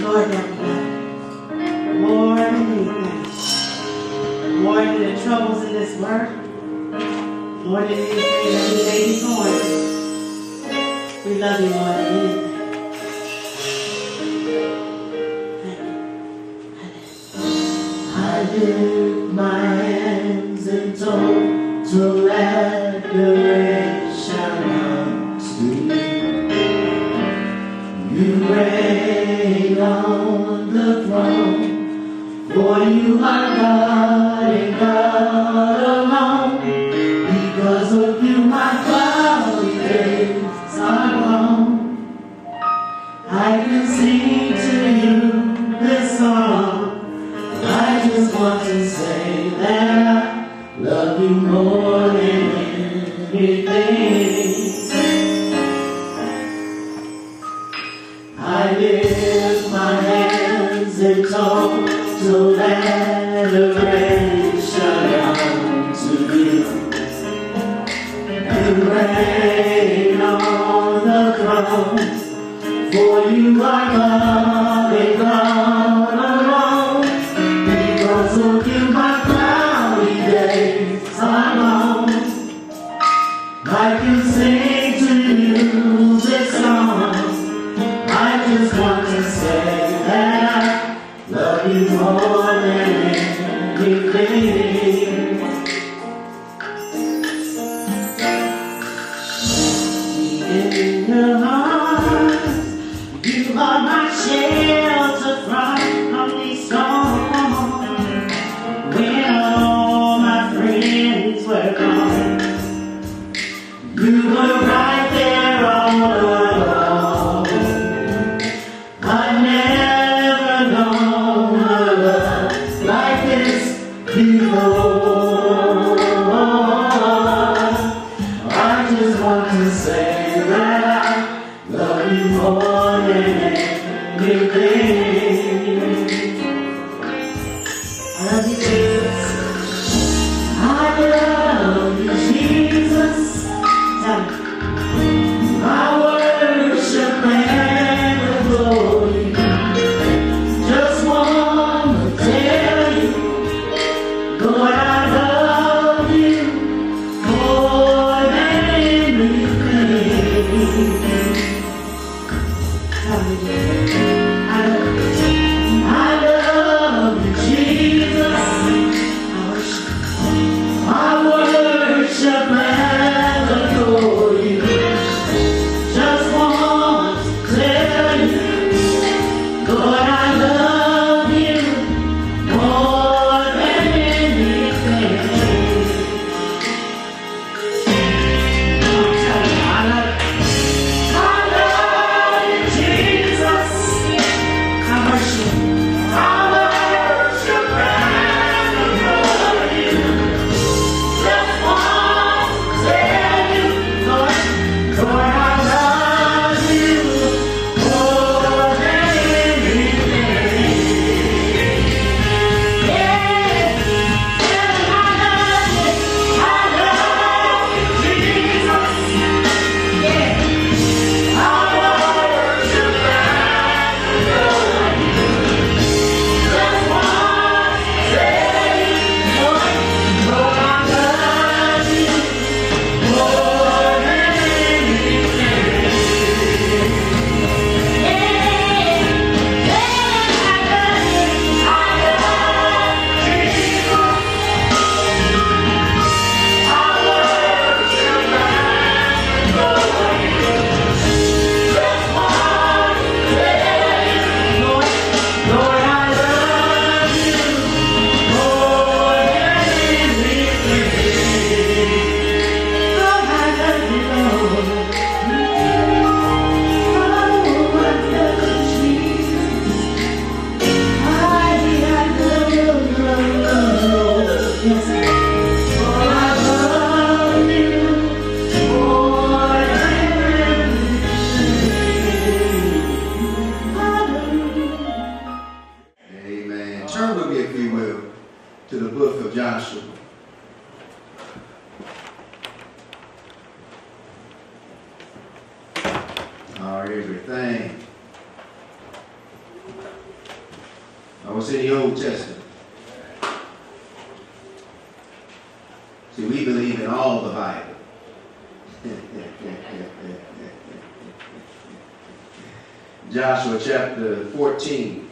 Lord, that we love you. More than anything. More than the troubles in this world. More than anything that we may be going through. We love you more than anything. I lift my hands in total adoration unto you. You reign on the throne, for you are God and God alone. Because of you, my cloudy days are gone. I can sing to you this song. I just want to say that I love you more than anything. I lift my hands in total adoration unto you. You reign on the throne, for you are God and God alone. Because of you, my cloudy days are long. I can sing to you this song. I just want to say that I love you more than anything. In your arms, you are my shelter from these storms. When all my friends were gone, you were right there all along. I've never known a love like this before. I just want to say that I love you more than anything. I love you, Jesus. I love you, Jesus. I worship and adore you. Just want to tell you, Lord, I love you more than anything. Tell me, I love you, Jesus. I worship and adore you. Just want to tell you, Lord, I love you more than anything. I love you, Jesus. I worship I was in the Old Testament. See, we believe in all the Bible. Joshua chapter 14.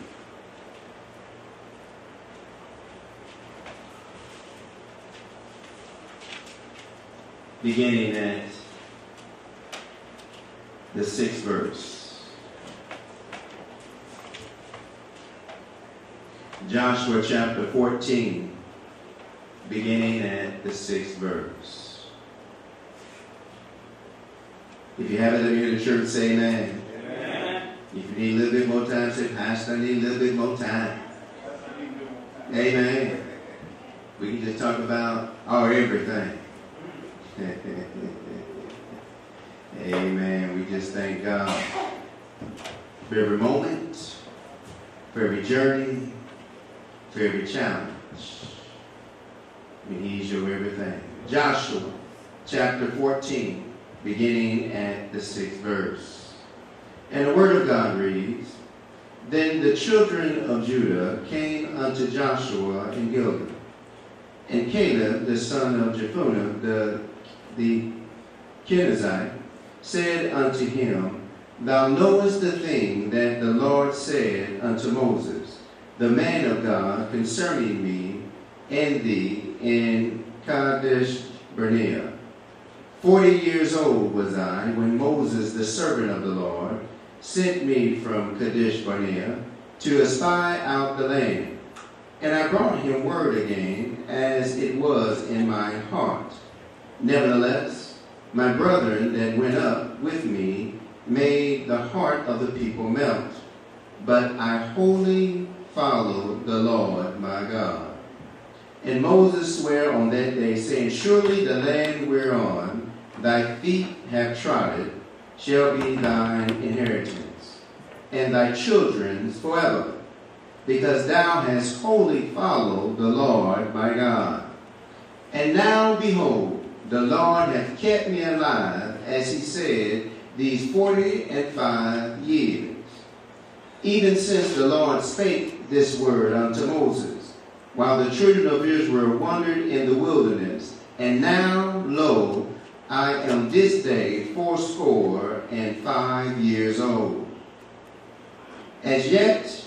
Beginning at the 6th verse. Joshua chapter 14, beginning at the 6th verse. If you have it, let me hear the church say amen. Amen. If you need a little bit more time, say, Pastor, I need a little bit more time. Amen. We can just talk about our everything. Amen. We just thank God for every moment, for every journey, for every challenge. He's your everything. Joshua chapter 14, beginning at the 6th verse. And the word of God reads, Then the children of Judah came unto Joshua in Gilgal, and Caleb the son of Jephunneh the Kenizzite said unto him, Thou knowest the thing that the Lord said unto Moses, the man of God, concerning me and thee in Kadesh Barnea. 40 years old was I when Moses, the servant of the Lord, sent me from Kadesh Barnea to espy out the land. And I brought him word again, as it was in my heart. Nevertheless, my brethren that went up with me made the heart of the people melt. But I wholly followed the Lord my God. And Moses sware on that day, saying, Surely the land whereon thy feet have trodden shall be thine inheritance, and thy children's forever, because thou hast wholly followed the Lord my God. And now, behold, the Lord hath kept me alive, as he said, these 45 years, even since the Lord spake this word unto Moses, while the children of Israel wandered in the wilderness. And now, lo, I am this day 85 years old. As yet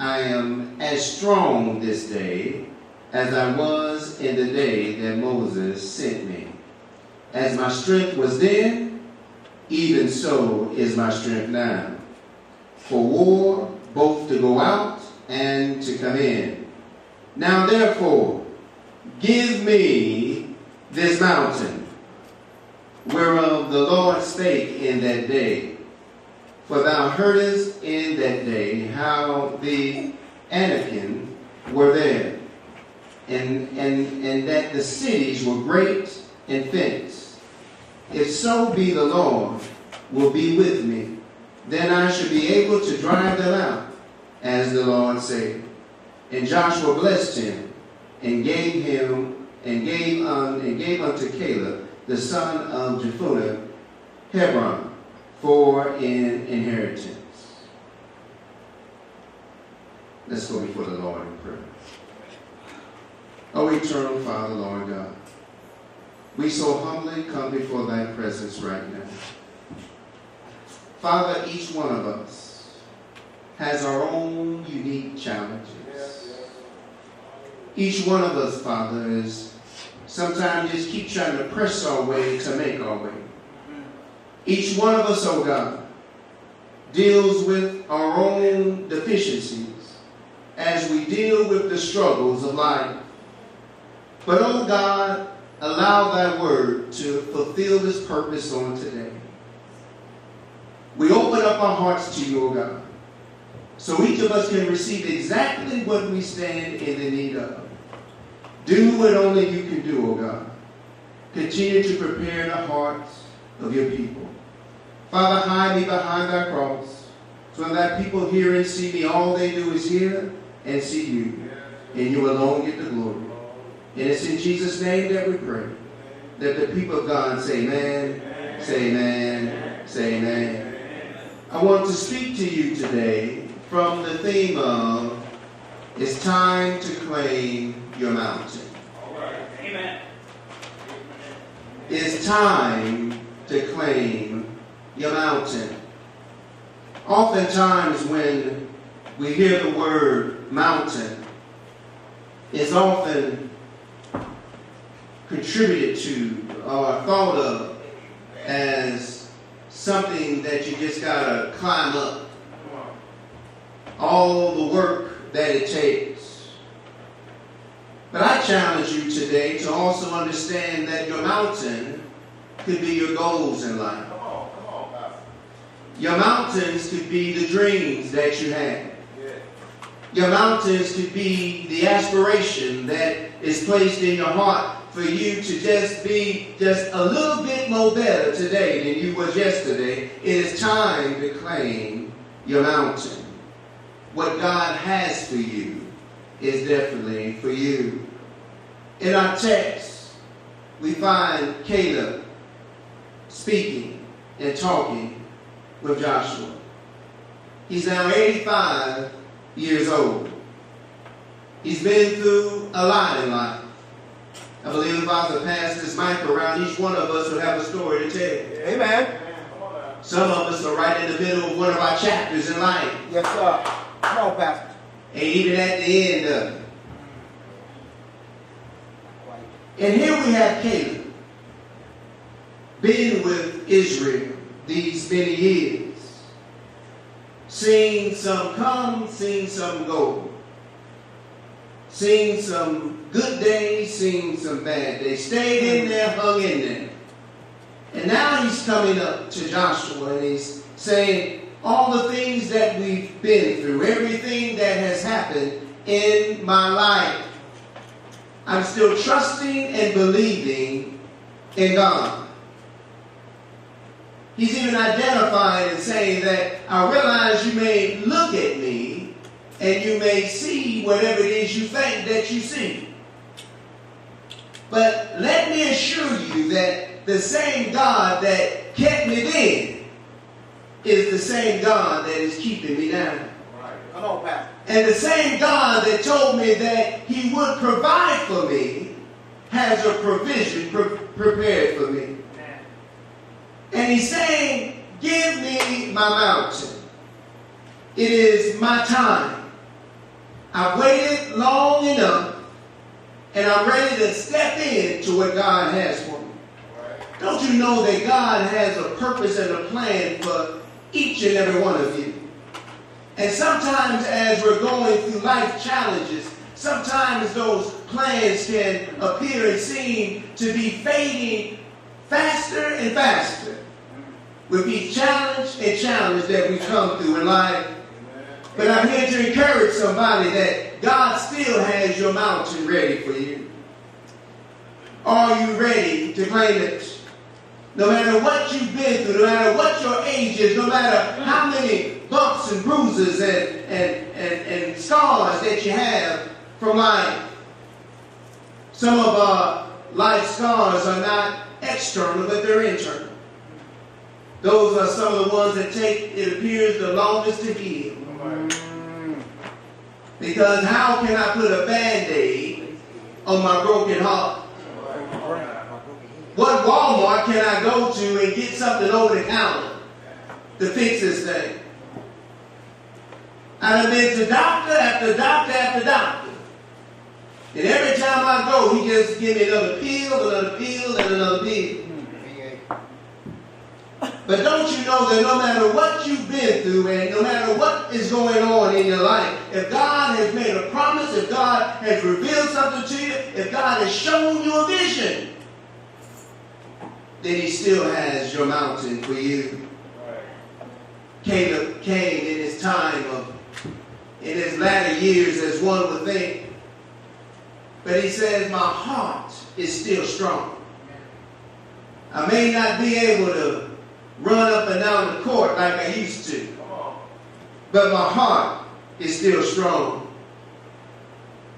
I am as strong this day as I was in the day that Moses sent me. As my strength was then, even so is my strength now. For war, both to go out and to come in. Now therefore, give me this mountain, whereof the Lord spake in that day. For thou heardest in that day how the Anakim were there, and that the cities were great and fenced. If so be the Lord will be with me, then I shall be able to drive them out, as the Lord said. And Joshua blessed him, and gave unto Caleb the son of Jephunneh Hebron for an inheritance. Let's go before the Lord in prayer. O eternal Father, Lord God, we so humbly come before thy presence right now. Father, each one of us has our own unique challenges. Each one of us, Father, is sometimes just keep trying to press our way to make our way. Each one of us, oh God, deals with our own deficiencies as we deal with the struggles of life. But, oh God, allow thy word to fulfill its purpose on today. We open up our hearts to you, oh God, so each of us can receive exactly what we stand in the need of. Do what only you can do, oh God. Continue to prepare the hearts of your people. Father, hide me behind thy cross, so when thy people hear and see me, all they do is hear and see you, and you alone get the glory. And it's in Jesus' name that we pray, that the people of God say amen, say amen, say amen. I want to speak to you today from the theme of It's time to claim your mountain. All right. Amen. It's time to claim your mountain. Oftentimes when we hear the word mountain, it's often contributed to or thought of as something that you just gotta climb up. All the work that it takes. But I challenge you today to also understand that your mountain could be your goals in life. Come on, Pastor. Your mountains could be the dreams that you have. Yeah. Your mountains could be the aspiration that is placed in your heart for you to just be just a little bit more better today than you was yesterday. It is time to claim your mountain. What God has for you is definitely for you. In our text, we find Caleb speaking and talking with Joshua. He's now 85 years old. He's been through a lot in life. I believe if I was to pass this mic around, each one of us would have a story to tell. Amen. Some of us are right in the middle of one of our chapters in life. Yes, sir. Come on, Pastor. And even at the end of it. And here we have Caleb, been with Israel these many years, seen some come, seen some go, seen some good days, seen some bad days, stayed in there, hung in there. And now he's coming up to Joshua and he's saying, all the things that we've been through, everything that has happened in my life, I'm still trusting and believing in God. He's even identifying and saying that I realize you may look at me and you may see whatever it is you think that you see. But let me assure you that the same God that kept me then is the same God that is keeping me now. Right. Come on, Pastor. And the same God that told me that he would provide for me has a provision prepared for me. Amen. And he's saying, give me my mountain. It is my time. I've waited long enough and I'm ready to step into what God has for me. Right. Don't you know that God has a purpose and a plan for each and every one of you? And sometimes as we're going through life challenges, sometimes those plans can appear and seem to be fading faster and faster with each challenge and challenge that we come through in life. But I'm here to encourage somebody that God still has your mountain ready for you. Are you ready to claim it? No matter what you've been through, no matter what your age is, no matter how many bumps and bruises and scars that you have from life. Some of our life scars are not external, but they're internal. Those are some of the ones that take, it appears, the longest to heal. Because how can I put a Band-Aid on my broken heart? What Walmart can I go to and get something over the counter to fix this thing? I've been to doctor after doctor after doctor. And every time I go, he just give me another pill, and another pill. But don't you know that no matter what you've been through and no matter what is going on in your life, if God has made a promise, if God has revealed something to you, if God has shown you a vision, then he still has your mountain for you. Right. Caleb came in his time in his latter years, as one would think. But he says, my heart is still strong. I may not be able to run up and down the court like I used to, but my heart is still strong.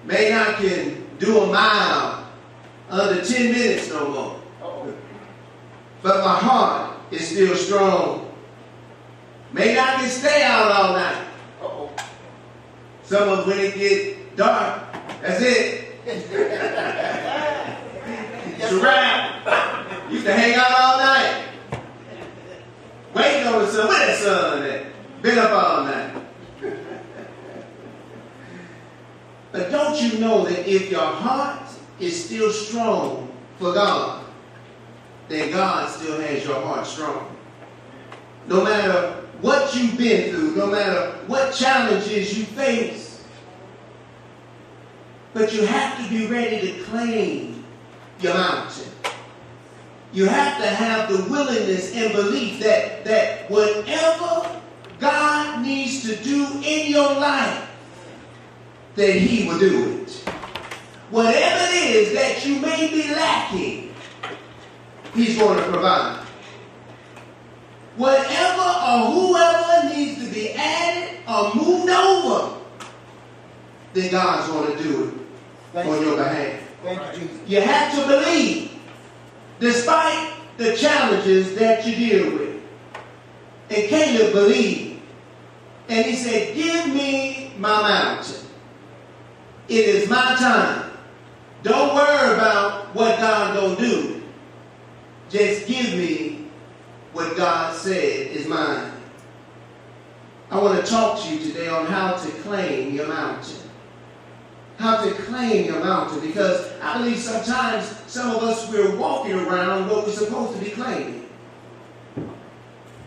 May not can do a mile under 10 minutes no more. But my heart is still strong. May not can stay out all night. Some of when it get Dark. That's it. It's around. Used to hang out all night. Waiting on the sun. Where that sun at? Been up all night. But don't you know that if your heart is still strong for God, then God still has your heart strong. No matter what you've been through, no matter what challenges you face, but you have to be ready to claim your mountain. You have to have the willingness and belief that whatever God needs to do in your life, that He will do it. Whatever it is that you may be lacking, He's going to provide. Whatever or whoever needs to be added or moved over, then God's going to do it on your behalf. Thank you, Jesus. You have to believe, despite the challenges that you deal with. And Caleb believed. And he said, give me my mountain. It is my time. Don't worry about what God gonna do. Just give me what God said is mine. I want to talk to you today on how to claim your mountain. How to claim your mountain, because I believe sometimes some of us, we're walking around what we're supposed to be claiming.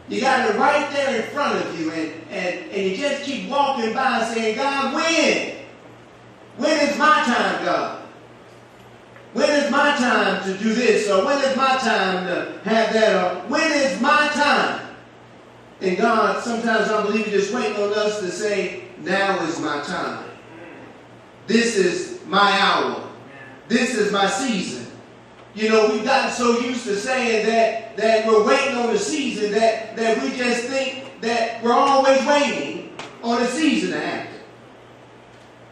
You got it right there in front of you, and you just keep walking by saying, God, when? When is my time, God? When is my time to do this? Or when is my time to have that? Or when is my time? And God, sometimes I believe, just waiting on us to say, now is my time. This is my hour. This is my season. You know, we've gotten so used to saying that we're waiting on the season that we just think that we're always waiting on the season to happen.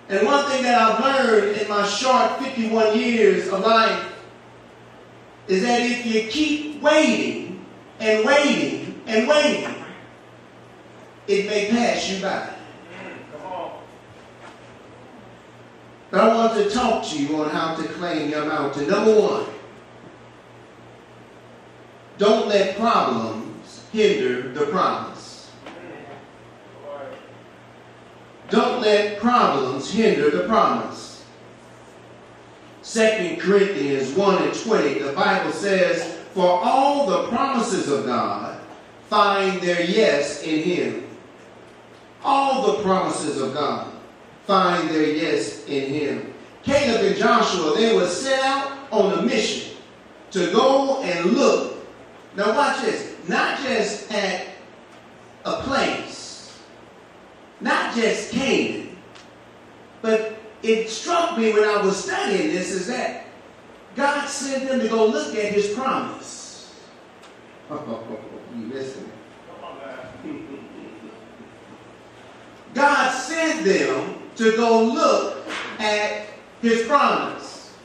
And one thing that I've learned in my short 51 years of life is that if you keep waiting and waiting and waiting, it may pass you by. But I want to talk to you on how to claim your mountain. Number one, don't let problems hinder the promise. Don't let problems hinder the promise. 2 Corinthians 1:20, the Bible says, for all the promises of God find their yes in Him. All the promises of God find their yes in Him. Caleb and Joshua, they were set out on a mission to go and look. Now watch this. Not just at a place, not just Canaan, but it struck me when I was studying this is that God sent them to go look at His promise. You listening? God sent them to go look at His promise.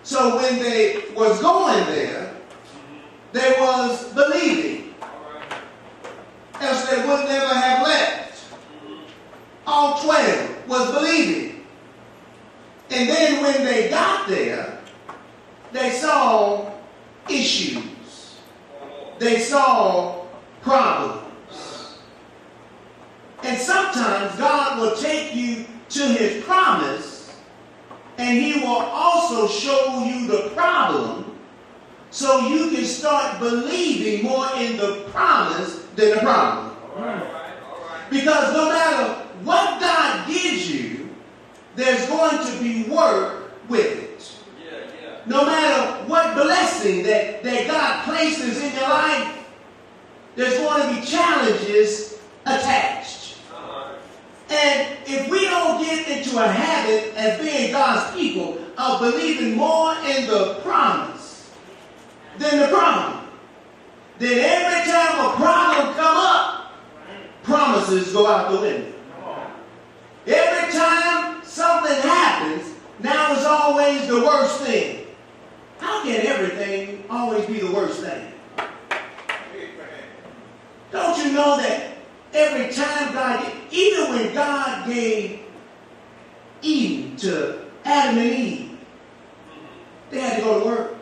So when they was going there, they was believing. Else they would never have left. All 12 was believing. And then when they got there, they saw issues. They saw problems. And sometimes God will take you to His promise, and He will also show you the problem so you can start believing more in the promise than the problem. All right. Because no matter what God gives you, there's going to be work with it. No matter what blessing that God places in your life, there's going to be challenges attached. And if we don't get into a habit as being God's people of believing more in the promise than the problem, then every time a problem come up, promises go out the window. Every time something happens, now is always the worst thing. How can everything always be the worst thing? Don't you know that every time God, even when God gave Eden, to Adam and Eve. They had to go to work.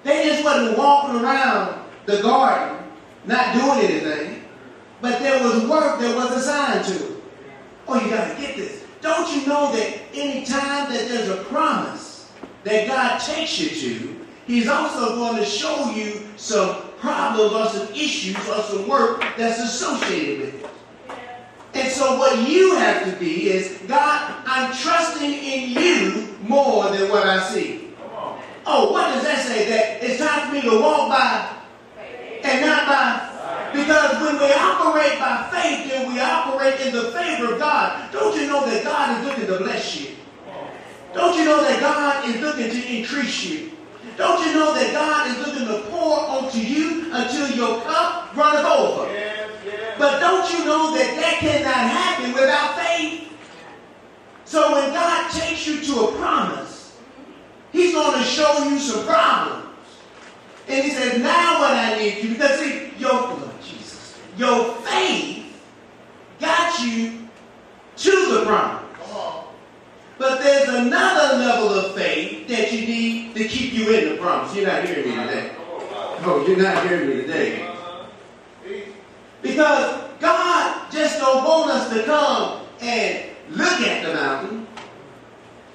They just wasn't walking around the garden, not doing anything, but there was work that was assigned to them. Oh, you got to get this. Don't you know that any time that there's a promise that God takes you to, he's also going to show you some problems or some issues or some work that's associated with it. And so what you have to be is, God, I'm trusting in you more than what I see. Oh, what does that say? That it's time for me to walk by and not by. Because when we operate by faith, then we operate in the favor of God. Don't you know that God is looking to bless you? Don't you know that God is looking to increase you? Don't you know that God is looking to pour onto you until your cup runneth over? Yes, yes. But don't you know that that cannot happen without faith? So when God takes you to a promise, he's going to show you some problems. And he says, now what I need you, because see, your faith got you to the promise. But there's another level of faith that you need to keep you in the promise. You're not hearing me today. Oh, you're not hearing me today. Because God just don't want us to come and look at the mountain.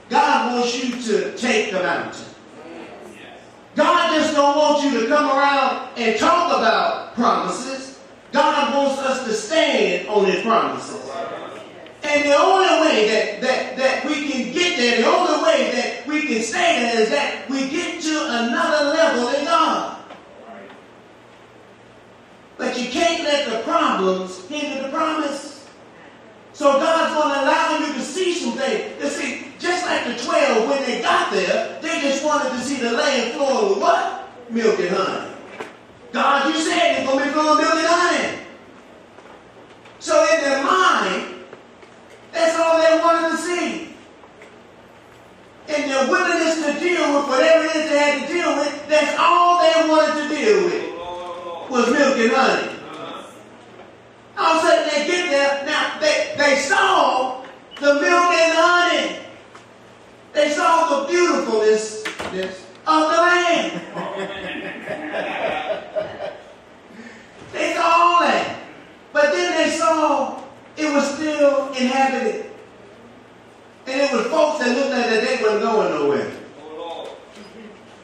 God wants you to take the mountain. God just don't want you to come around and talk about promises. God wants us to stand on his promises. And the only way that we can get there, the only way that we can stay there is that we get to another level in God. But you can't let the problems hinder the promise. So God's going to allow you to see some things. You see, just like the 12, when they got there, they just wanted to see the land flowing with what? Milk and honey. God, you said it's going to be flowing milk and honey. So in their mind, that's all they wanted to see. And their willingness to deal with whatever it is they had to deal with, that's all they wanted to deal with, was milk and honey. All of a sudden they get there. Now they saw the milk and honey. They saw the beautifulness of the land. They saw all that. But then they saw it was still inhabited. And it was folks that looked like that they weren't going nowhere.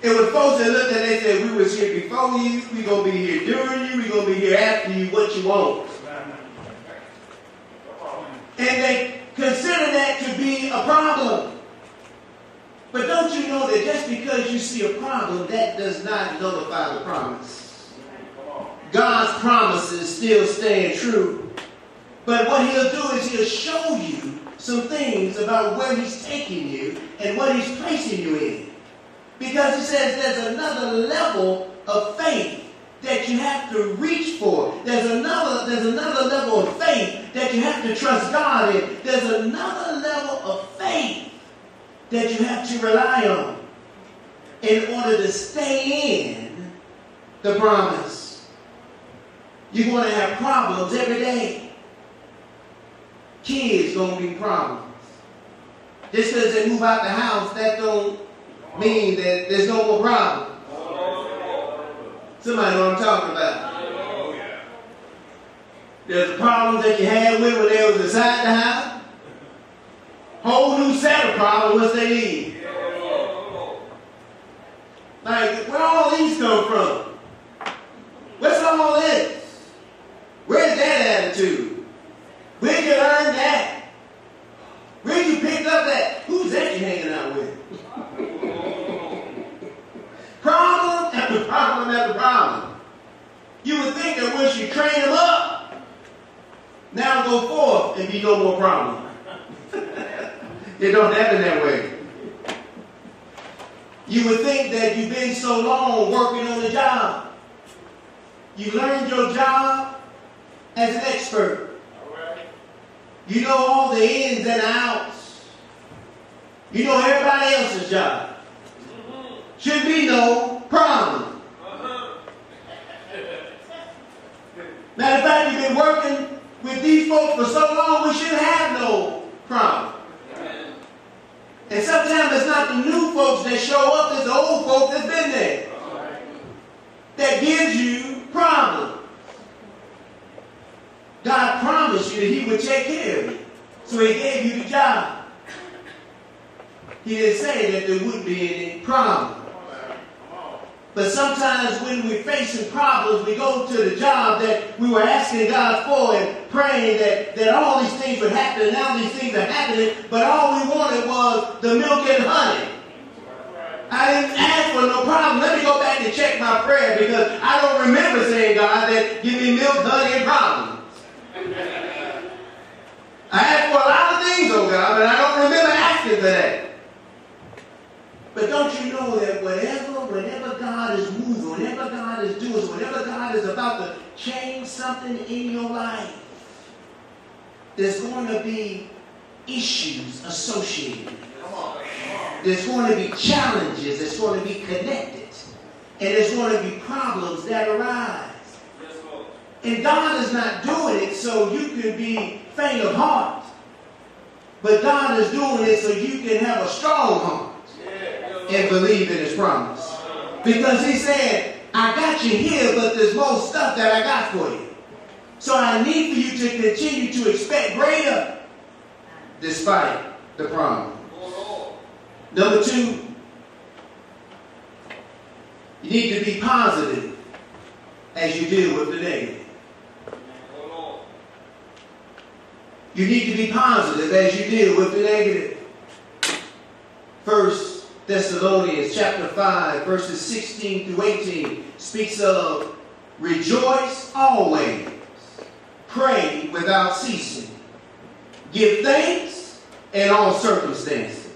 It was folks that looked at it and said, we was here before you, we're going to be here during you, we're going to be here after you, what you want. And they consider that to be a problem. But don't you know that just because you see a problem, that does not nullify the promise. God's promises still stand true. But what he'll do is he'll show you some things about where he's taking you and what he's placing you in. Because he says there's another level of faith that you have to reach for. There's another level of faith that you have to trust God in. There's another level of faith that you have to rely on in order to stay in the promise. You're going to have problems every day. Kids going to be problems. Just because they move out the house, that don't mean that there's no more problem. Somebody know what I'm talking about. There's a problem that you had with when they was inside the house. Whole new set of problems once they leave. Like, where all these come from? What's all this? Where's that attitude? Where'd you learn that? Where'd you pick up that? Who's that you hanging out with? Problem after problem after problem. You would think that once you train them up, now go forth and be no more problem. It don't happen that way. You would think that you've been so long working on the job. You learned your job as an expert. You know all the ins and outs. You know everybody else's job. Should be no problem. Matter of fact, you've been working with these folks for so long, we shouldn't have no problem. And sometimes it's not the new folks that show up, it's the old folks that's been there. That gives you problems. God promised you that he would take care of you. So he gave you the job. He didn't say that there wouldn't be any problem. But sometimes when we're facing problems, we go to the job that we were asking God for and praying that all these things would happen, and now these things are happening, but all we wanted was the milk and honey. I didn't ask for no problem. Let me go back and check my prayer, because I don't remember saying, God, that give me milk, honey, and problems. I asked for a lot of things, oh God, but I don't remember asking for that. But don't you know that whenever God is moving, whenever God is doing, whenever God is about to change something in your life, there's going to be issues associated with it. There's going to be challenges that's going to be connected. And there's going to be problems that arise. And God is not doing it so you can be faint of heart. But God is doing it so you can have a strong heart and believe in his promise. Because he said, I got you here, but there's more stuff that I got for you. So I need for you to continue to expect greater despite the problem. Number 2, you need to be positive as you deal with the negative. You need to be positive as you deal with the negative. 1 Thessalonians chapter 5, verses 16 through 18 speaks of rejoice always, pray without ceasing, give thanks in all circumstances.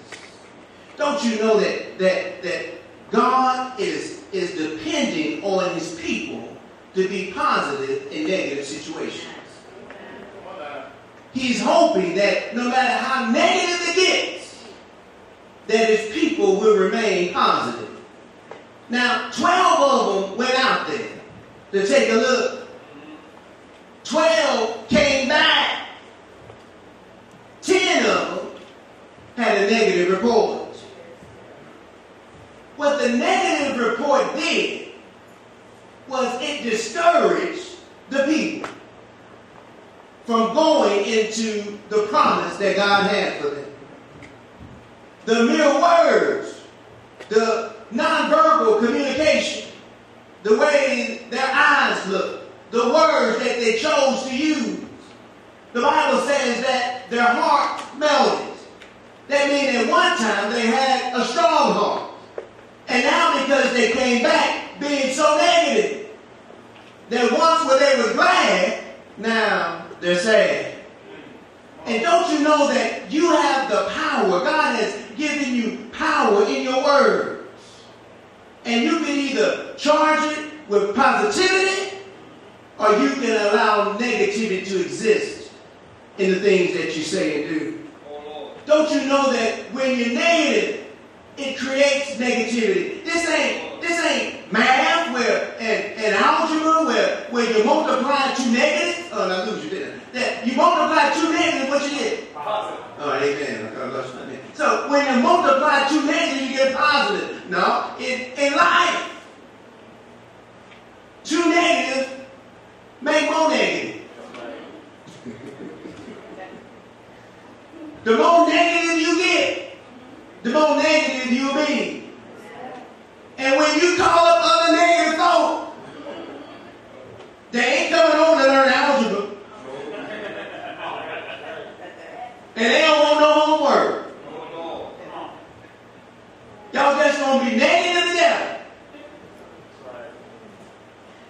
Don't you know that God is depending on his people to be positive in negative situations? He's hoping that no matter how negative it gets, that his people will remain positive. Now, 12 of them went out there to take a look. 12 came back. 10 of them had a negative report. What the negative report did was it discouraged the people from going into the promise that God had for them. The mere words, the nonverbal communication, the way their eyes looked, the words that they chose to use. The Bible says that their heart melted. That means at one time they had a strong heart. And now because they came back being so negative, that once when they were glad, now they're sad. And don't you know that you have the power? God has given you power in your words. And you can either charge it with positivity, or you can allow negativity to exist in the things that you say and do. Don't you know that when you're negative, it creates negativity? This ain't math and algebra where you multiply 2 negatives. Oh, I lose you there. That you multiply 2 negatives, what you get? Positive. Oh, amen. So when you multiply 2 negatives, you get positive. No, in life, 2 negatives make more negative. The more negative you get, the more negative you'll be. And when you call up other negative folk, they ain't coming home to learn algebra. And they don't want no homework. Y'all just gonna be negative to death.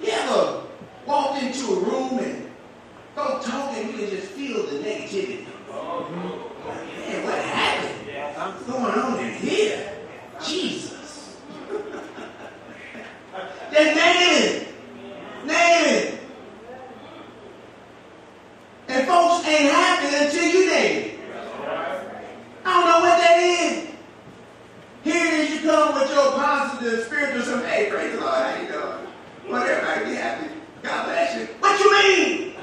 You ever walked into a room and folks talking, you can just feel the negativity? Man, what happened? What's going on in here? Jesus. That's negative. Negative. And folks ain't happy until you negative. I don't know what that is. Here it is, you come with your positive spiritual self. Hey, praise the Lord, how you doing? Well, everybody be happy. God bless you. What you mean?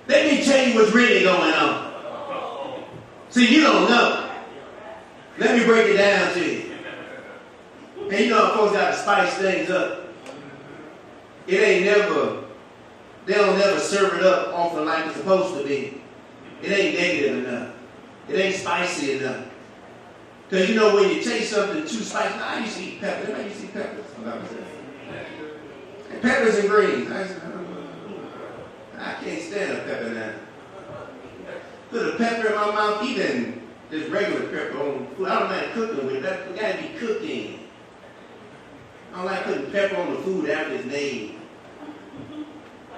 Let me tell tell you what's really going on. See, you don't know. Let me break it down to you. And you know, folks got to spice things up. It ain't never, they don't never serve it up often like it's supposed to be. It ain't negative enough. It ain't spicy enough. Because you know, when you taste something too spicy, I used to eat peppers. I used to eat peppers. And peppers and greens. I can't stand a pepper now. Put a pepper in my mouth, even just regular pepper on food. I don't mind cooking with that. It got to be cooking. I don't like putting pepper on the food after it's made.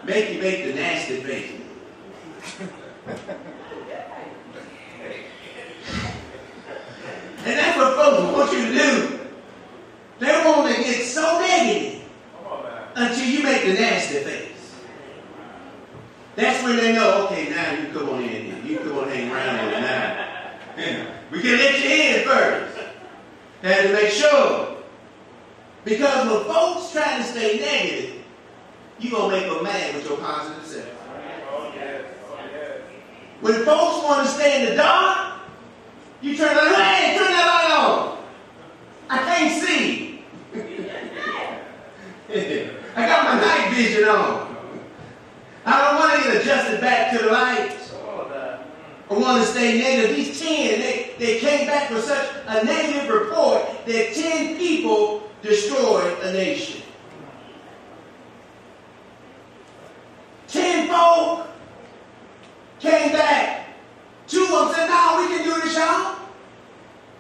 Make you make the nasty face. And that's what folks want you to do. They want to get so negative until you make the nasty face. That's when they know, okay, now you come on in here. You come on hang around with it now. We can let you in first. Had to make sure. Because when folks try to stay negative, you're going to make them mad with your positive self. When folks want to stay in the dark, you turn the light, hey, turn that light on. I can't see. I got my night vision on. I don't want to get adjusted back to the light. I want to stay negative. These 10, they came back with such a negative report that 10 people destroyed a nation. 10 folk came back. 2 of them said, no, we can do this, y'all.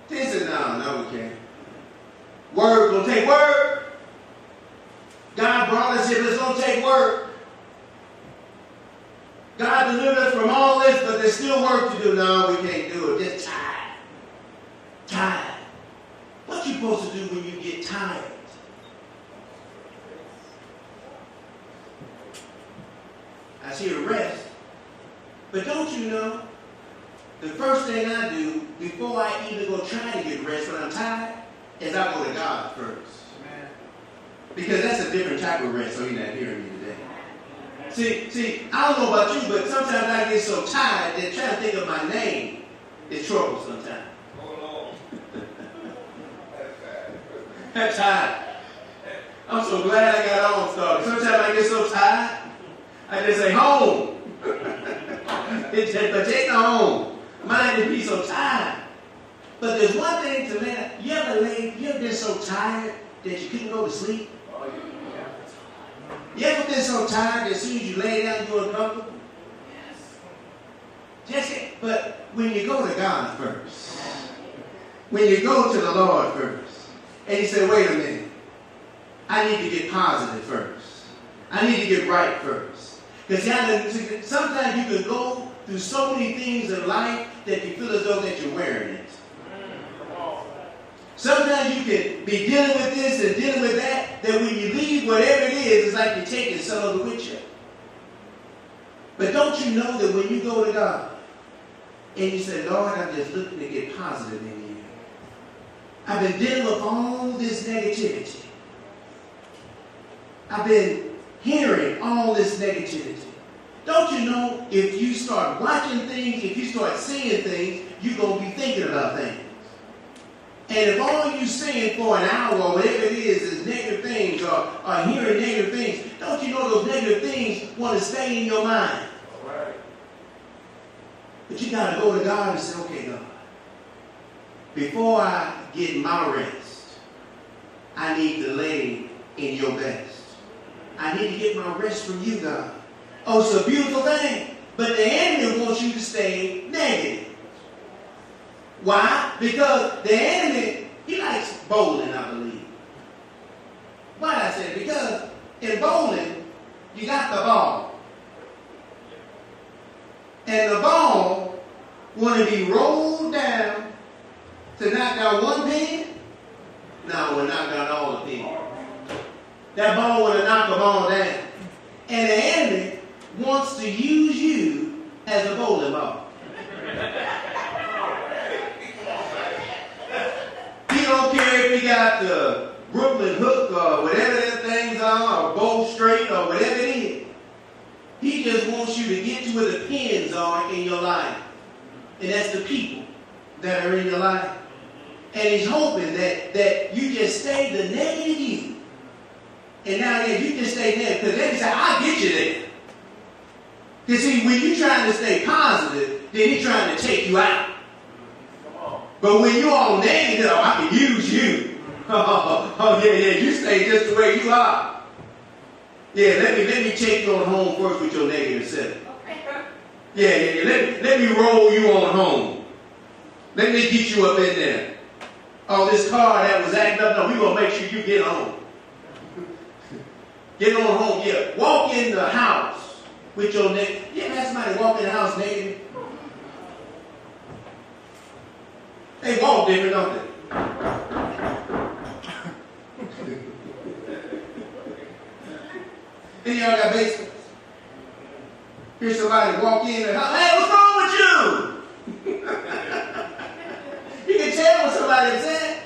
10 said, no, we can't. Word gonna take word. God brought us here, but it's gonna take work. God delivered us from all this, but there's still work to do. No, we can't do it. Just tired. Tired. What you supposed to do when you get tired? I see a rest. But don't you know, the first thing I do before I even go try to get rest when I'm tired is I go to God first. Amen. Because that's a different type of rest, so you're not hearing me today. See, I don't know about you, but sometimes I get so tired that trying to think of my name is trouble sometimes. I'm tired. I'm so glad I got on started. Sometimes I get so tired, I just say home. It's just protect the home. Mind and be so tired. But there's one thing to man. You ever been so tired that you couldn't go to sleep? You ever been so tired that as soon as you lay down you're uncomfortable? Yes. But when you go to God first, when you go to the Lord first, and you say, wait a minute, I need to get positive first. I need to get right first. Because sometimes you can go through so many things in life that you feel as though that you're wearing it. Sometimes you can be dealing with this and dealing with that when you leave whatever it is, it's like you're taking some of it with you. But don't you know that when you go to God and you say, Lord, I'm just looking to get positive in you. I've been dealing with all this negativity. I've been hearing all this negativity. Don't you know if you start watching things, if you start seeing things, you're going to be thinking about things. And if all you're saying for an hour or whatever it is negative things or hearing negative things, don't you know those negative things want to stay in your mind? All right. But you got to go to God and say, okay, God, before I get my rest, I need to lay in your best. I need to get my rest from you, God. Oh, it's a beautiful thing. But the enemy wants you to stay negative. Why? Because the enemy, he likes bowling, I believe. Why did I say it? Because in bowling, you got the ball. And the ball want to be rolled down to knock down one pin. No, we'll knock down all the pins. That ball want to knock the ball down. And the enemy wants to use you as a bowling ball. He don't care if you got the Brooklyn hook or whatever them things are, or bow straight or whatever it is. He just wants you to get to where the pins are in your life. And that's the people that are in your life. And he's hoping that you just stay the negative you. And now you just stay negative. Because then he said, I'll get you there. Because see, when you're trying to stay positive, then he's trying to take you out. But when you're all negative, I can use you. Oh, yeah, you stay just the way you are. Yeah, let me take you on home first with your negative self. Yeah, let me roll you on home. Let me get you up in there. Oh, this car that was acting up, no, we're going to make sure you get home. Get on home, yeah. Walk in the house with your negative. Yeah, have somebody walk in the house negative. They walk different, don't they? Then y'all got basements. Here's somebody walk in the house. Hey, what's wrong with you? You can tell when somebody is at.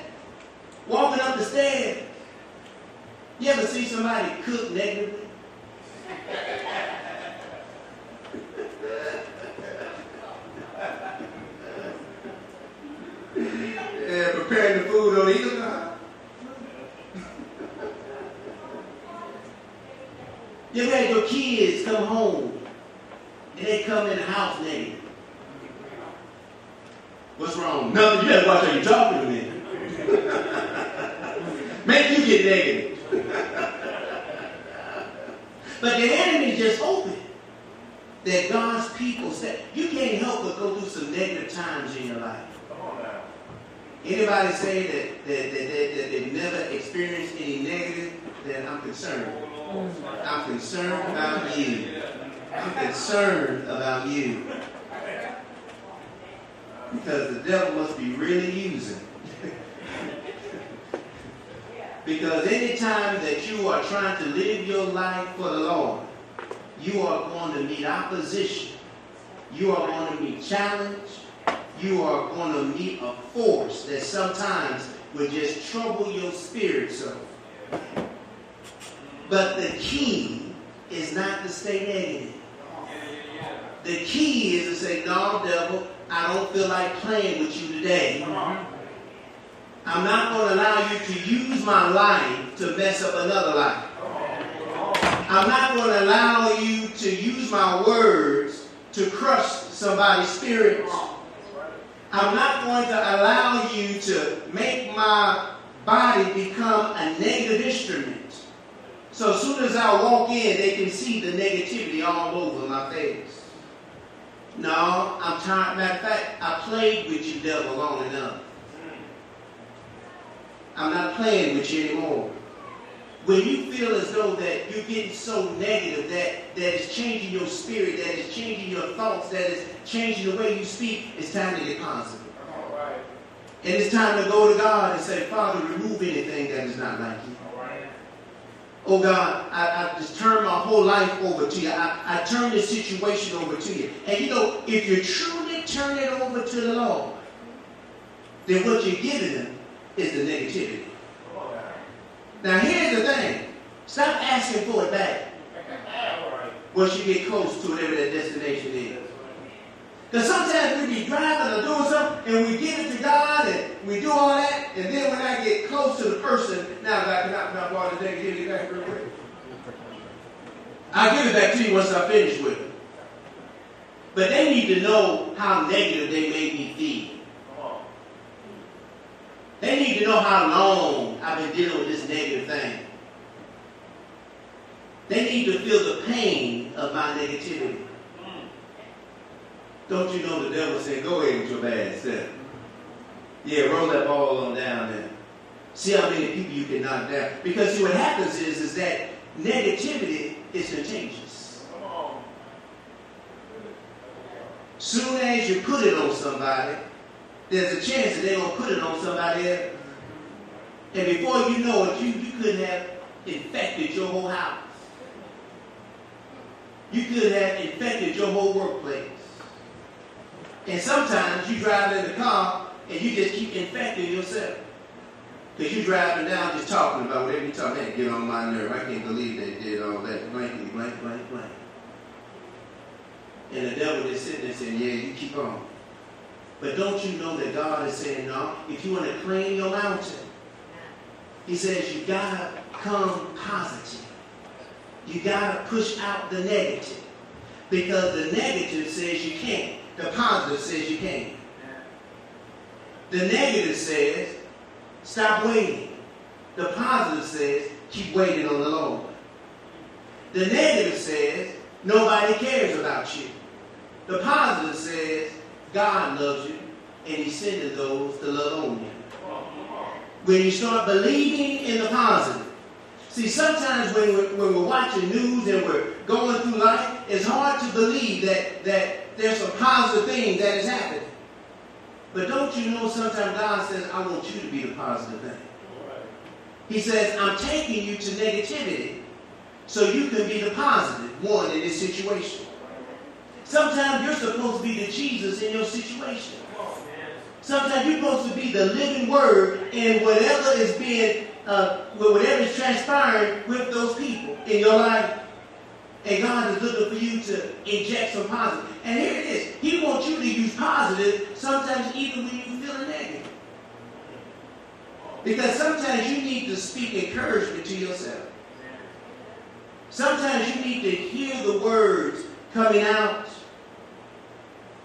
Walking up the stairs. You ever see somebody cook negatively? Yeah, preparing the food on either side. You ever had your kids come home and they come in the house negative? What's wrong? Nothing. You better watch how you're talking to me. Make you get negative. But the enemy just hoping that God's people say, you can't help but go through some negative times in your life. Anybody say that they've never experienced any negative, then I'm concerned. I'm concerned about you. I'm concerned about you. Because the devil must be really using. Because anytime that you are trying to live your life for the Lord, you are going to meet opposition. You are going to meet challenge. You are going to meet a force that sometimes will just trouble your spirit soul. But the key is not to stay negative. The key is to say, no, devil, I don't feel like playing with you today. I'm not going to allow you to use my life to mess up another life. I'm not going to allow you to use my words to crush somebody's spirit. I'm not going to allow you to make my body become a negative instrument. So as soon as I walk in, they can see the negativity all over my face. No, I'm tired. Matter of fact, I played with you, devil, long enough. I'm not playing with you anymore. When you feel as though that you're getting so negative that is changing your spirit, that is changing your thoughts, that is changing the way you speak, it's time to get positive. And it's time to go to God and say, Father, remove anything that is not like you. Oh God, I just turn my whole life over to you. I turn this situation over to you. And you know, if you truly turn it over to the Lord, then what you're giving them is the negativity. Now here's the thing. Stop asking for it back once you get close to whatever that destination is. Because sometimes we be driving or doing something and we give it to God and we do all that, and then when I get close to the person, now God, can I borrow the negativity back real quick? I'll give it back to you once I finish with it. But they need to know how negative they made me feel. They need to know how long I've been dealing with this negative thing. They need to feel the pain of my negativity. Don't you know the devil said, go ahead with your bad self. Yeah, roll that ball on down there. See how many people you can knock down. Because see what happens is that negativity is contagious. Soon as you put it on somebody, there's a chance that they're going to put it on somebody else. And before you know it, you could have infected your whole house. You could have infected your whole workplace. And sometimes you drive in the car and you just keep infecting yourself. Because you're driving down just talking about whatever you're talking about. Get on my nerve. I can't believe they did all that. Blankety, blank, blank, blank. And the devil is sitting there saying, yeah, you keep on. But don't you know that God is saying, no, if you want to claim your mountain, he says you got to come positive. You got to push out the negative. Because the negative says you can't. The positive says you can. The negative says, stop waiting. The positive says, keep waiting on the Lord. The negative says, nobody cares about you. The positive says, God loves you, and he's sending those to love on you. When you start believing in the positive. See, sometimes when we're watching news and we're going through life, it's hard to believe that there's some positive thing that is happening. But don't you know sometimes God says, I want you to be the positive thing. He says, I'm taking you to negativity so you can be the positive one in this situation. Sometimes you're supposed to be the Jesus in your situation. Sometimes you're supposed to be the living word in whatever is being, whatever is transpiring with those people in your life. And God is looking for you to inject some positive. And here it is. He wants you to use positive sometimes even when you feel negative. Because sometimes you need to speak encouragement to yourself. Sometimes you need to hear the words coming out.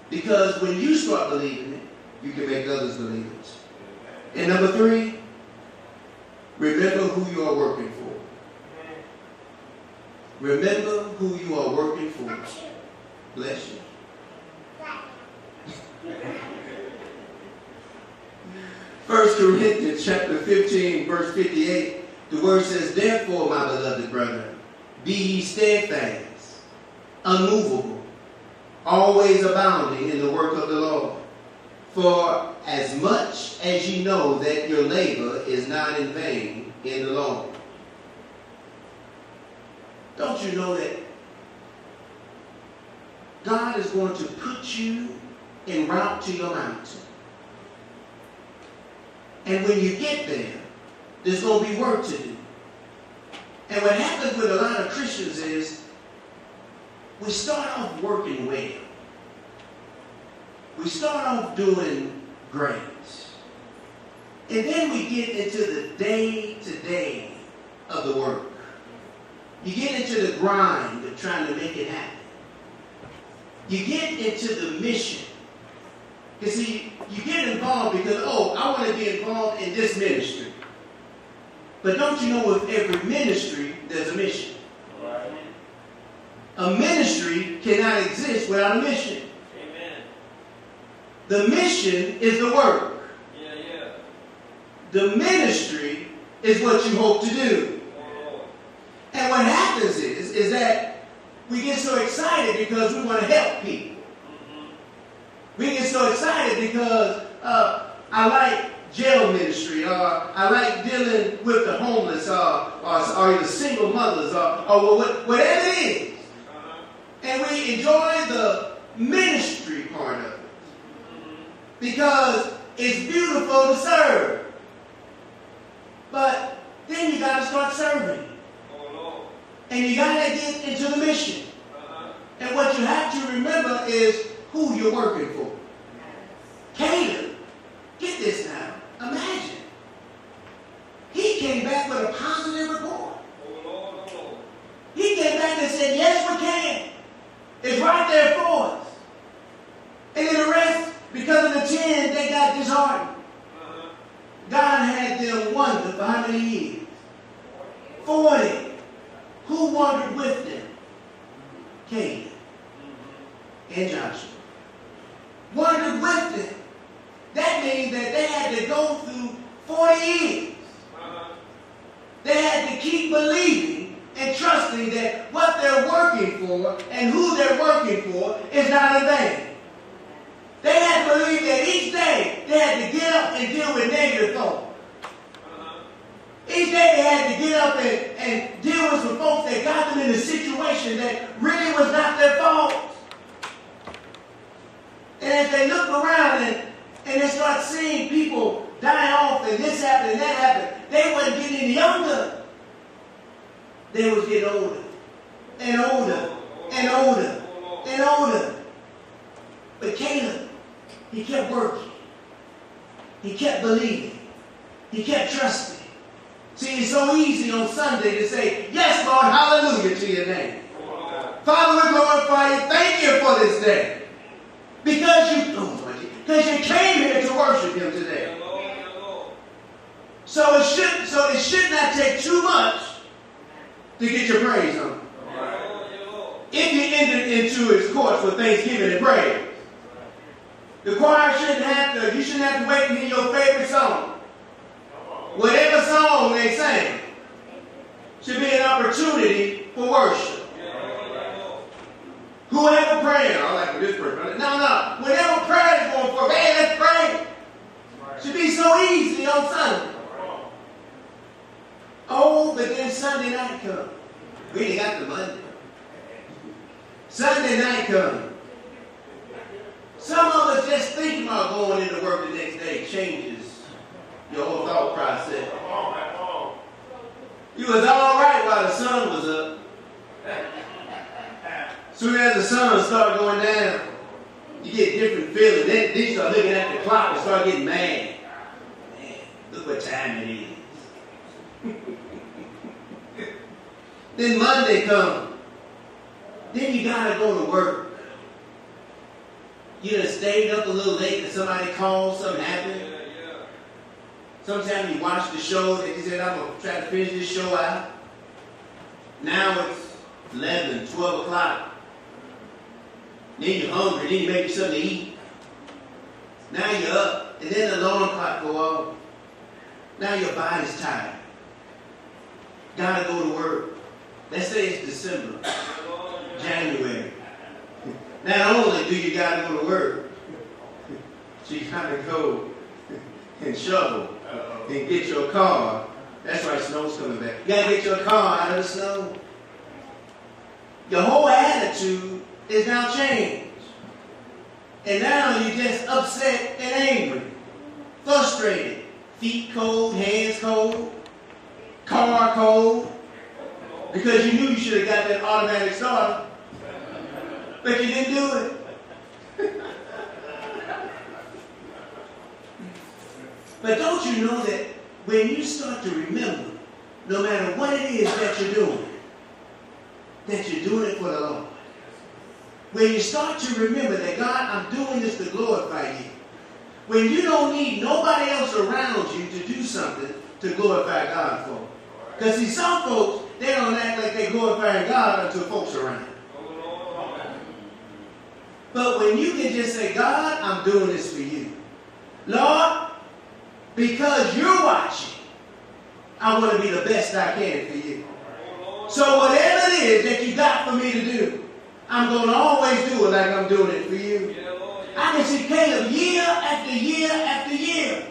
Because when you start believing it, you can make others believe it. And number 3, remember who you are working for. Remember who you are working for. Bless you. 1 Corinthians chapter 15, verse 58, the word says, therefore, my beloved brethren, be ye steadfast, unmovable, always abounding in the work of the Lord. For as much as ye know that your labor is not in vain in the Lord. Don't you know that God is going to put you en route to your mountain? And when you get there, there's going to be work to do. And what happens with a lot of Christians is we start off working well. We start off doing great. And then we get into the day-to-day of the work. You get into the grind of trying to make it happen. You get into the mission. You see, you get involved because, I want to be involved in this ministry. But don't you know with every ministry, there's a mission. Right. A ministry cannot exist without a mission. Amen. The mission is the work. Yeah. The ministry is what you hope to do. Oh. And what happens is that we get so excited because we want to help people. We get so excited because I like jail ministry, or I like dealing with the homeless, or the single mothers, or whatever it is. And we enjoy the ministry part of it because it's beautiful to serve. But then you got to start serving. And you got to get into the mission. And what you have to remember is who you're working for. Caleb, get this now. Imagine. He came back with a positive report. He came back and said, yes, we can. It's right there for us. And then the rest, because of the 10, they got disheartened. God had them wander for how many years? 40. Who wandered with them? Caleb and Joshua. Wandered with them. That means that they had to go through 40 years. They had to keep believing and trusting that what they're working for and who they're working for is not in vain. They had to believe that each day they had to get up and deal with negative thoughts. Each day they had to get up and deal with some folks that got them in a situation that really was not their fault. And as they look around and they start seeing people die off and this happened and that happened, they wasn't getting any younger. They was getting older and older and older and older. He kept working. He kept believing. He kept trusting. See, it's so easy on Sunday to say, yes, Lord, hallelujah to your name. Father, we glorify you. Thank you for this day. Because you came here to worship him today. So it should not take too much to get your praise on. If you entered into his courts with thanksgiving and praise. The choir you shouldn't have to wait to hear your favorite song. Whatever song they sing should be an opportunity for worship. Whoever praying, I like this person. No. Whatever prayer is going for, hey, let's pray. Should be so easy on Sunday. Oh, but then Sunday night comes. We ain't got the Monday. Sunday night comes. Some of us just thinking about going into work the next day changes your whole thought process. You was all right while the sun was up. Soon as the sun started going down, you get different feelings. Then you start looking at the clock and start getting mad. Man, look what time it is. Then Monday comes. Then you gotta go to work. You done stayed up a little late and somebody called, something happened. Sometimes you watch the show that you said, I'm going to try to finish this show out. Now it's 11, 12 o'clock. Then you're hungry, then you make you something to eat. Now you're up, and then the alarm clock go off. Now your body's tired. Gotta go to work. Let's say it's December, January. Not only do you gotta go to work, so you gotta go and shovel and get your car. That's right, snow's coming back. You gotta get your car out of the snow. Your whole attitude is now changed. And now you're just upset and angry, frustrated. Feet cold, hands cold, car cold. Because you knew you should have got that automatic starter. But you didn't do it. But don't you know that when you start to remember, no matter what it is that you're doing it for the Lord. When you start to remember that, God, I'm doing this to glorify you. When you don't need nobody else around you to do something to glorify God for. Because see, some folks, they don't act like they're glorifying God until folks are around. But when you can just say, God, I'm doing this for you. Lord, because you're watching, I want to be the best I can for you. So whatever it is that you got for me to do, I'm going to always do it like I'm doing it for you. I can see Caleb year after year after year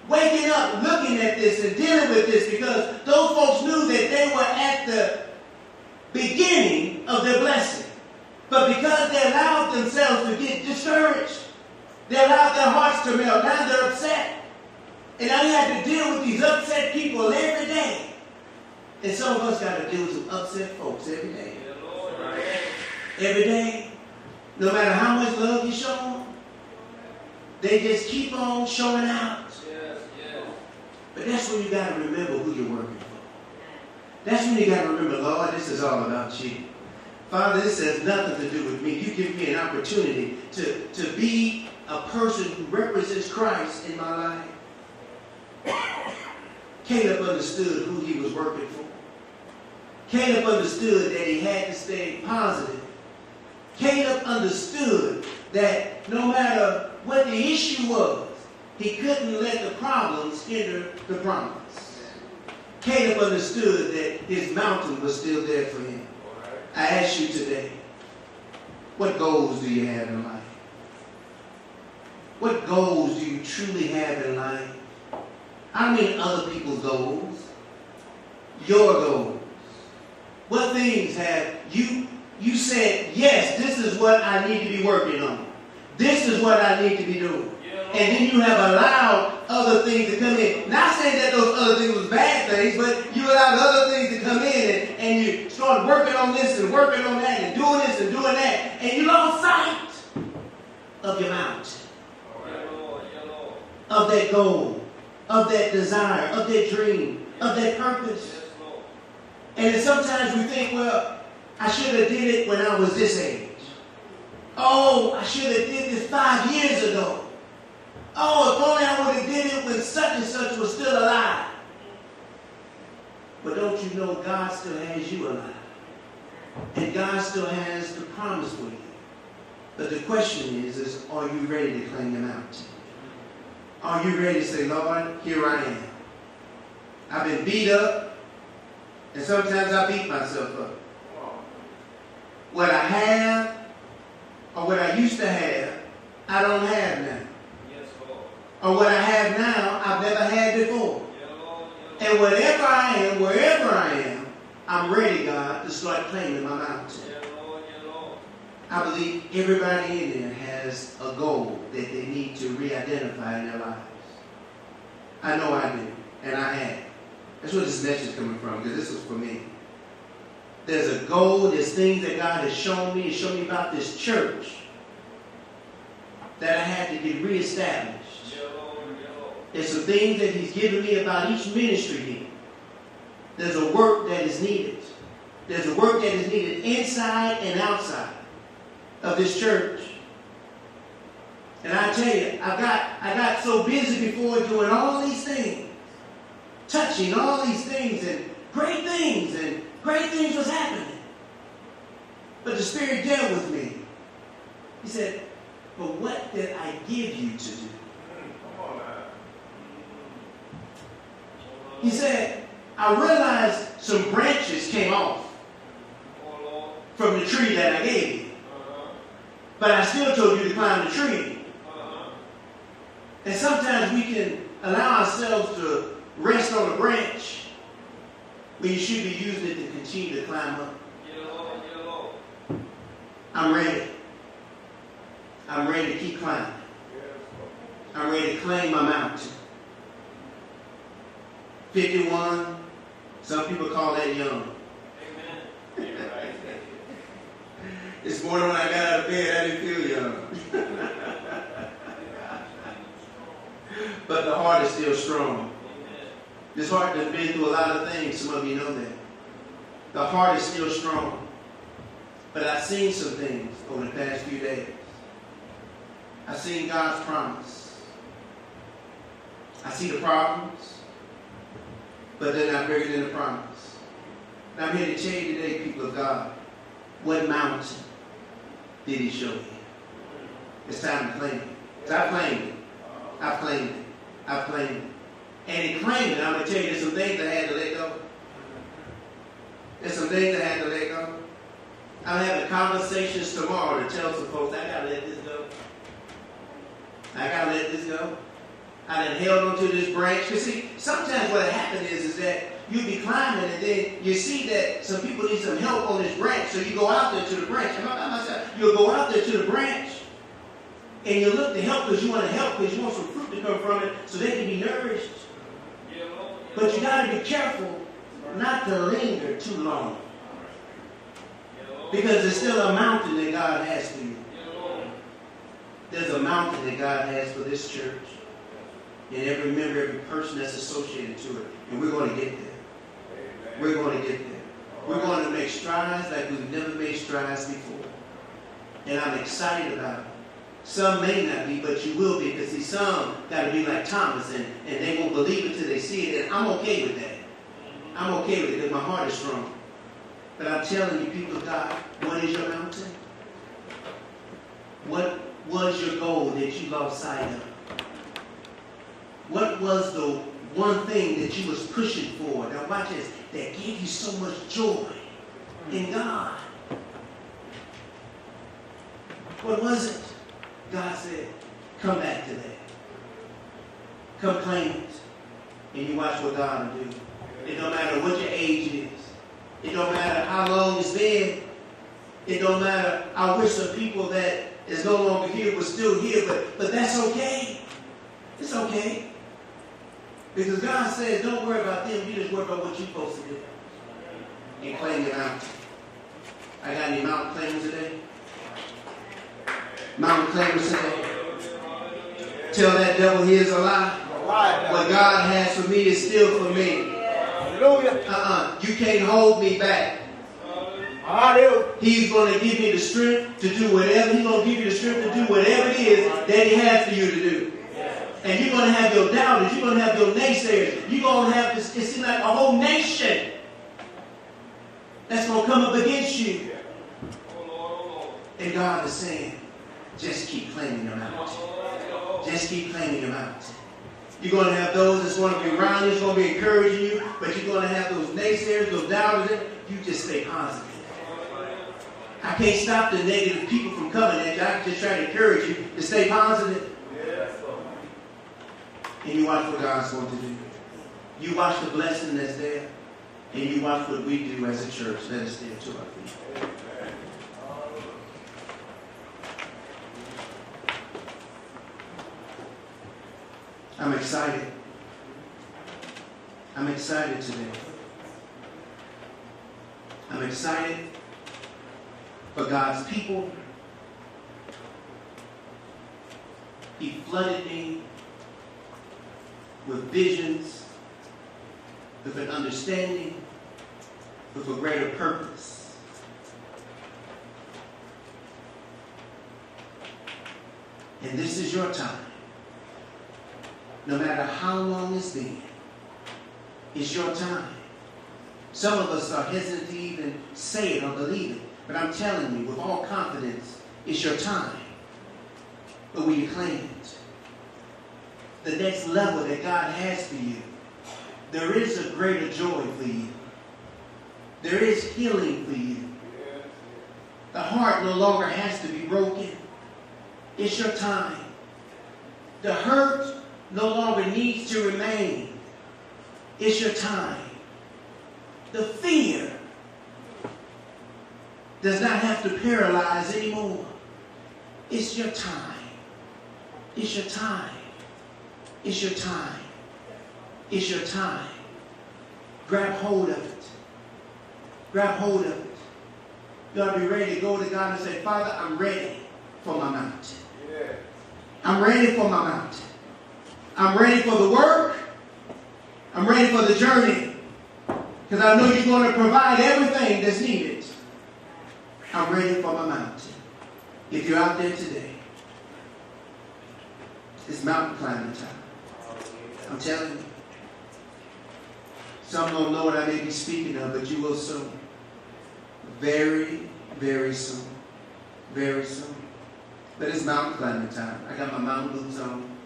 waking up, looking at this and dealing with this because those folks knew that they were at the beginning of their blessing. But because they allowed themselves to get discouraged, they allowed their hearts to melt. Now they're upset. And now you have to deal with these upset people every day. And some of us got to deal with some upset folks every day. Every day. No matter how much love you show them, they just keep on showing out. But that's when you got to remember who you're working for. That's when you got to remember, Lord, this is all about you. Father, this has nothing to do with me. You give me an opportunity to be a person who represents Christ in my life. Caleb understood who he was working for. Caleb understood that he had to stay positive. Caleb understood that no matter what the issue was, he couldn't let the problems hinder the promise. Caleb understood that his mountain was still there for him. I ask you today, what goals do you have in life? What goals do you truly have in life? I don't mean other people's goals. Your goals. What things have you said, yes, this is what I need to be working on. This is what I need to be doing. And then you have allowed other things to come in. Not saying that those other things was bad things, but you allowed other things to come in and you started working on this and working on that and doing this and doing that. And you lost sight of your mountain. of that goal, of that desire, of that dream, of that purpose. And then sometimes we think, well, I should have did it when I was this age. Oh, I should have did this 5 years ago. Oh, if only I would have did it when such and such was still alive. But don't you know God still has you alive? And God still has the promise for you. But the question is are you ready to claim Him out? Are you ready to say, Lord, here I am. I've been beat up, and sometimes I beat myself up. What I have, or what I used to have, I don't have now. Or what I have now, I've never had before. And whatever I am, wherever I am, I'm ready, God, to start claiming my mountain. I believe everybody in there has a goal that they need to re-identify in their lives. I know I do, and I have. That's where this message is coming from, because this was for me. There's a goal, there's things that God has shown me. He showed me about this church that I had to get reestablished. There's some things that He's given me about each ministry here. There's a work that is needed. There's a work that is needed inside and outside of this church. And I tell you, I got so busy before doing all these things, touching all these things, and great things was happening. But the Spirit dealt with me. He said, but what did I give you to do? He said, I realized some branches came off from the tree that I gave you. But I still told you to climb the tree. And sometimes we can allow ourselves to rest on a branch when you should be using it to continue to climb up. I'm ready. I'm ready to keep climbing. I'm ready to claim my mountain. 51, some people call that young. This morning when I got out of bed, I didn't feel young. But the heart is still strong. This heart has been through a lot of things. Some of you know that. The heart is still strong. But I've seen some things over the past few days. I've seen God's promise. I see the problems, but they're not bigger than the promise. And I'm here to tell you today, people of God, what mountain did He show you? It's time to claim it. So I claimed it. I've claimed it. I've claimed it. And in claiming it, I'm going to tell you there's some things I had to let go. There's some things I had to let go. I'm having conversations tomorrow to tell some folks, I got to let this go. I got to let this go. I done held onto this branch. Because see, sometimes what happens is that you be climbing and then you see that some people need some help on this branch. So you go out there to the branch. You'll go out there to the branch and you look to help because you want to help because you want some fruit to come from it so they can be nourished. But you got to be careful not to linger too long. Because there's still a mountain that God has for you. There's a mountain that God has for this church. And every member, every person that's associated to it. And we're going to get there. We're going to get there. We're going to make strides like we've never made strides before. And I'm excited about it. Some may not be, but you will be. Because see, some got to be like Thomas and they won't believe it till they see it. And I'm okay with that. I'm okay with it because my heart is strong. But I'm telling you, people of God, what is your mountain? What was your goal that you lost sight of? What was the one thing that you was pushing for? Now watch this. That gave you so much joy in God. What was it? God said, come back to that. Come claim it. And you watch what God will do. It don't matter what your age is. It don't matter how long it's been. It don't matter. I wish some people that is no longer here was still here, but that's okay. It's okay. Because God says, don't worry about them. You just worry about what you're supposed to do. And claim your mountain. I got any mountain claimers today? Mountain claimers today? Tell that devil he is a lie. Lie. What God has for me is still for me. Hallelujah. You can't hold me back. Hallelujah. He's going to give me the strength to do whatever. He's going to give you the strength to do whatever it is that he has for you to do. And you're going to have your doubters. You're going to have your naysayers. You're going to have this, it seems like a whole nation that's going to come up against you. And God is saying, just keep claiming them out. Just keep claiming them out. You're going to have those that's going to be around you, that's going to be encouraging you, but you're going to have those naysayers, those doubters. You just stay positive. I can't stop the negative people from coming at you. I can just try to encourage you to stay positive. And you watch what God's going to do. You watch the blessing that's there, and you watch what we do as a church. Let us stand to our feet. I'm excited. I'm excited today. I'm excited for God's people. He flooded me with visions, with an understanding, with a greater purpose. And this is your time. No matter how long it's been, it's your time. Some of us are hesitant to even say it or believe it. But I'm telling you with all confidence, it's your time. But we you claim it. The next level that God has for you, there is a greater joy for you. There is healing for you. The heart no longer has to be broken. It's your time. The hurt no longer needs to remain. It's your time. The fear does not have to paralyze anymore. It's your time. It's your time. It's your time. It's your time. Grab hold of it. Grab hold of it. You ought to be ready to go to God and say, Father, I'm ready for my mountain. I'm ready for my mountain. I'm ready for the work. I'm ready for the journey. Because I know you're going to provide everything that's needed. I'm ready for my mountain. If you're out there today, it's mountain climbing time. I'm telling you. Some don't know what I may be speaking of, but you will soon. Very, very soon. Very soon. But it's mountain climbing time. I got my mountain boots on.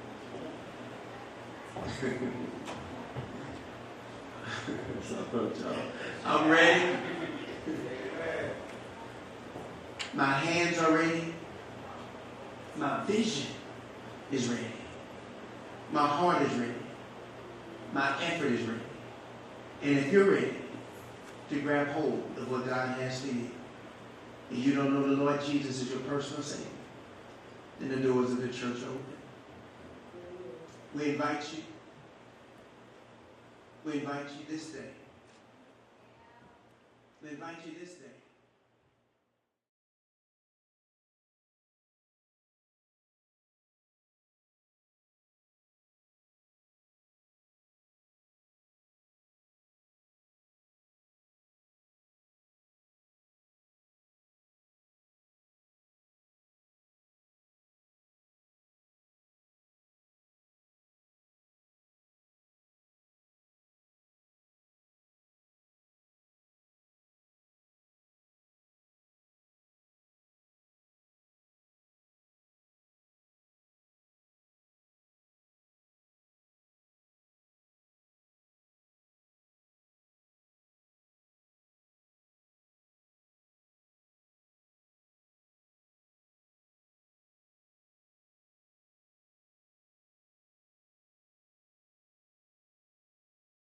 I'm ready. My hands are ready. My vision is ready. My heart is ready. My effort is ready. And if you're ready to grab hold of what God has for you, and you don't know the Lord Jesus as your personal Savior, then the doors of the church are open. We invite you. We invite you this day. We invite you this day